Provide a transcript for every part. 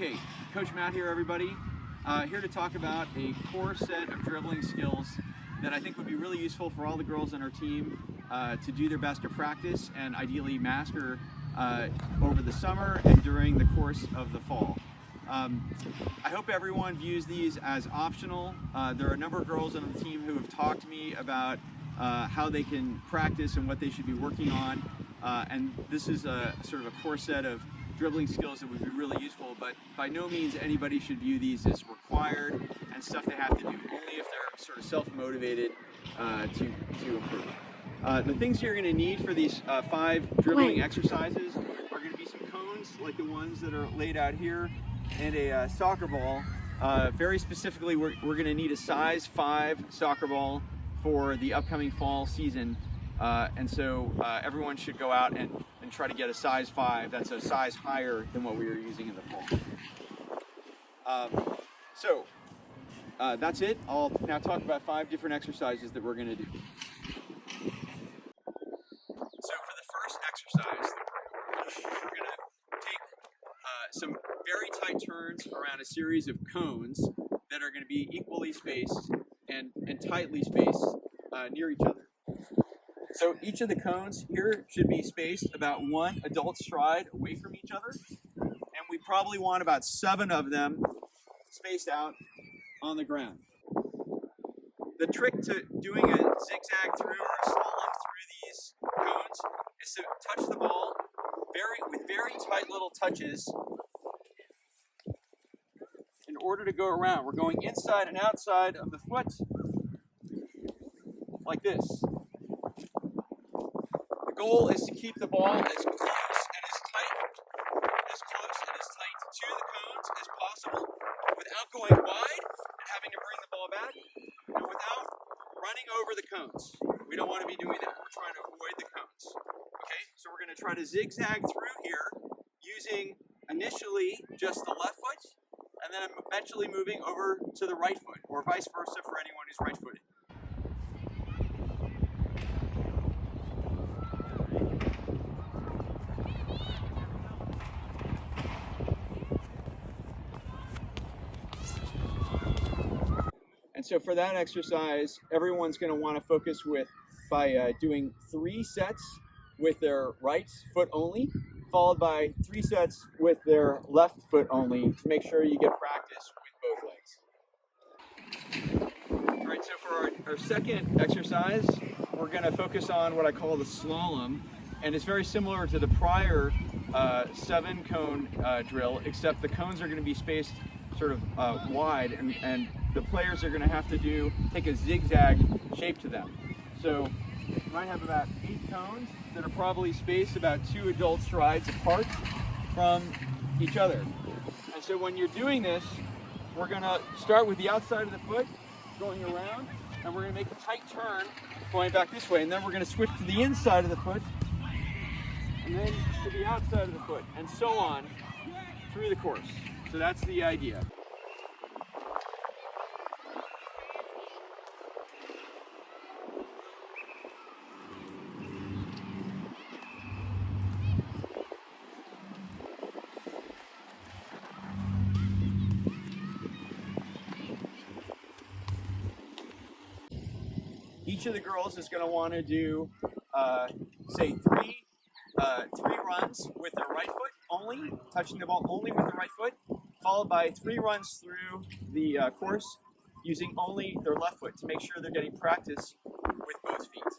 Okay, Coach Matt here, everybody. Here to talk about a core set of dribbling skills that I think would be really useful for all the girls on our team to do their best to practice and ideally master over the summer and during the course of the fall. I hope everyone views these as optional. There are a number of girls on the team who have talked to me about how they can practice and what they should be working on. And this is a sort of a core set of dribbling skills that would be really useful, but by no means anybody should view these as required and stuff they have to do, only if they're sort of self-motivated to improve. The things you're going to need for these 5 dribbling exercises are going to be some cones, like the ones that are laid out here, and a soccer ball. Very specifically, we're going to need a size 5 soccer ball for the upcoming fall season. And so everyone should go out and try to get a size 5. That's a size higher than what we were using in the fall. That's it. I'll now talk about 5 different exercises that we're going to do. So for the first exercise, we're going to take some very tight turns around a series of cones that are going to be equally spaced and tightly spaced near each other. So each of the cones here should be spaced about 1 adult stride away from each other, and we probably want about 7 of them spaced out on the ground. The trick to doing a zigzag through or a slalom through these cones is to touch the ball with very tight little touches in order to go around. We're going inside and outside of the foot like this. The goal is to keep the ball as close and as tight to the cones as possible without going wide and having to bring the ball back, and without running over the cones. We don't want to be doing that. We're trying to avoid the cones. Okay, so we're going to try to zigzag through here using initially just the left foot and then eventually moving over to the right foot, or vice versa for anyone who's right-footed. And so for that exercise, everyone's going to want to focus by doing 3 sets with their right foot only, followed by 3 sets with their left foot only to make sure you get practice with both legs. All right, so for our second exercise, we're going to focus on what I call the slalom, and it's very similar to the prior 7-cone drill, except the cones are going to be spaced sort of wide, and the players are going to have to take a zigzag shape to them. So you might have about 8 cones that are probably spaced about 2 adult strides apart from each other. And so when you're doing this, we're going to start with the outside of the foot going around, and we're going to make a tight turn going back this way, and then we're going to switch to the inside of the foot and then to the outside of the foot, and so on through the course. So that's the idea. Each of the girls is going to want to do, say, three runs with their right foot only, touching the ball only with the right foot, followed by 3 runs through the course using only their left foot to make sure they're getting practice with both feet. Okay,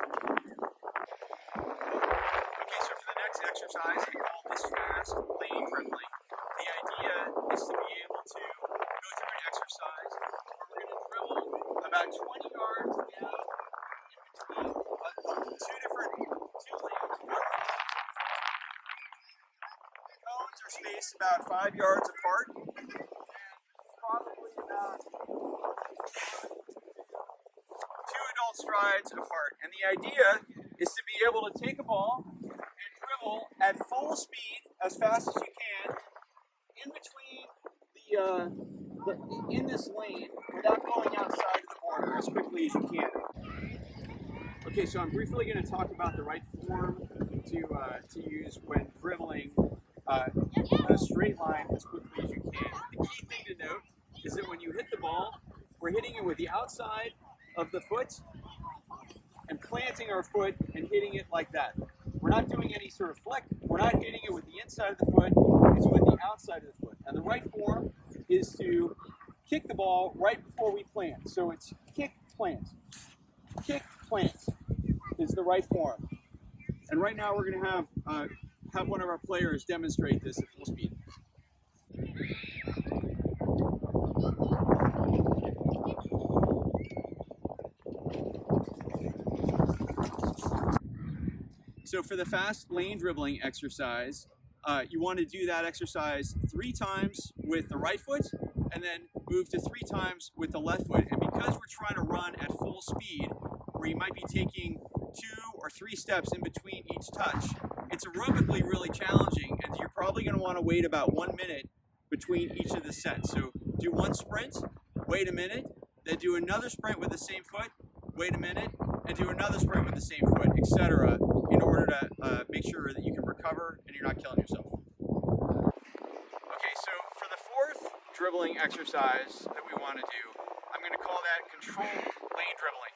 so for the next exercise, I call this fast lane dribbling. The idea is to be able to go through an exercise where we're going to dribble about 20 yards down in between 2 lanes. The cones are spaced about 5 yards apart, and probably about 2 adult strides apart. And the idea is to be able to take a ball and dribble at full speed as fast as you can in between in this lane without going outside of the border as quickly as you can. Okay, so I'm briefly going to talk about the right form to use when dribbling on a straight line as quickly as you can. The key thing to note is that when you hit the ball, we're hitting it with the outside of the foot and planting our foot and hitting it like that. We're not doing any sort of flick. We're not hitting it with the inside of the foot. It's with the outside of the foot. And the right form is to kick the ball right before we plant. So it's kick, plant. Kick, plant is the right form. And right now we're going to have one of our players demonstrate this at full speed. So for the fast lane dribbling exercise, you want to do that exercise 3 times with the right foot and then move to 3 times with the left foot. And because we're trying to run at full speed, where you might be taking 2 or 3 steps in between each touch, it's aerobically really challenging, and you're probably going to want to wait about 1 minute between each of the sets. So do 1 sprint, wait a minute, then do another sprint with the same foot, wait a minute, and do another sprint with the same foot, etc., in order to make sure that you can recover and you're not killing yourself. Okay, so for the 4th dribbling exercise that we want to do, I'm going to call that controlled lane dribbling.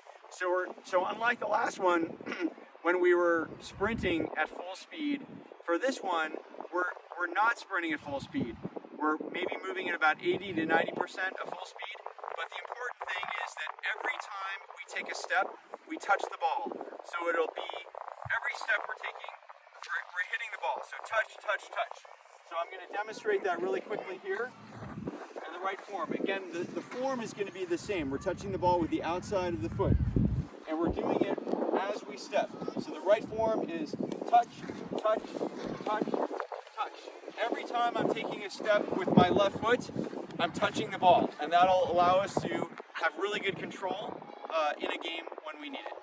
So unlike the last one, when we were sprinting at full speed, for this one, we're not sprinting at full speed. We're maybe moving at about 80 to 90% of full speed, but the important thing is that every time we take a step, we touch the ball. So it'll be every step we're taking, we're hitting the ball. So touch, touch, touch. So I'm going to demonstrate that really quickly here. And the right form. Again, the form is going to be the same. We're touching the ball with the outside of the foot. And we're doing it as we step. So the right form is touch, touch, touch, touch. Every time I'm taking a step with my left foot, I'm touching the ball. And that'll allow us to have really good control in a game when we need it.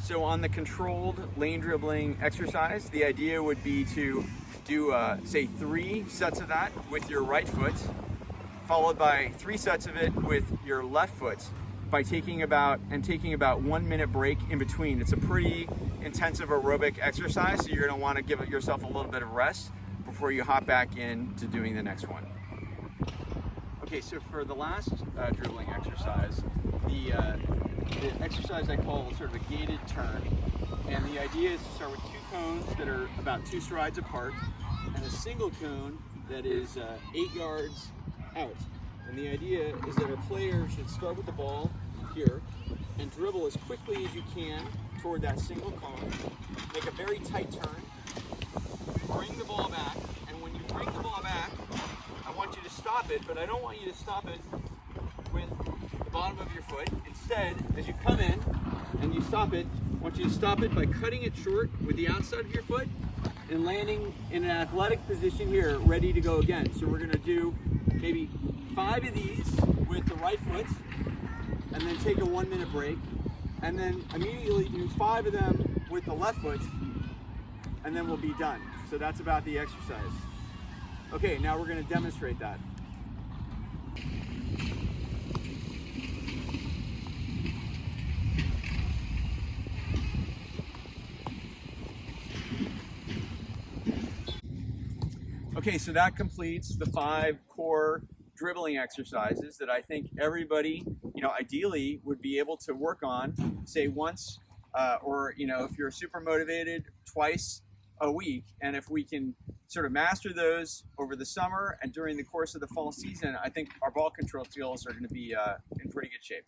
So on the controlled lane dribbling exercise, the idea would be to do, say, 3 sets of that with your right foot, followed by 3 sets of it with your left foot, by taking about 1 minute break in between. It's a pretty intensive aerobic exercise, so you're going to want to give yourself a little bit of rest before you hop back into doing the next one. Okay, so for the last dribbling exercise, the exercise I call sort of a gated turn, and the idea is to start with 2 cones that are about 2 strides apart and a single cone that is 8 yards out. And the idea is that our player should start with the ball here and dribble as quickly as you can toward that single cone, make a very tight turn, bring the ball back, and when you bring the ball back, I want you to stop it, but I don't want you to stop it with the bottom of your foot. Instead, as you come in and you stop it, I want you to stop it by cutting it short with the outside of your foot and landing in an athletic position here, ready to go again. So we're going to do maybe 5 of these with the right foot, and then take a 1 minute break, and then immediately do 5 of them with the left foot, and then we'll be done. So that's about the exercise. Okay, now we're going to demonstrate that. Okay, so that completes the 5 core dribbling exercises that I think everybody, ideally would be able to work on, say once, or, if you're super motivated, twice a week. And if we can sort of master those over the summer and during the course of the fall season, I think our ball control skills are going to be in pretty good shape.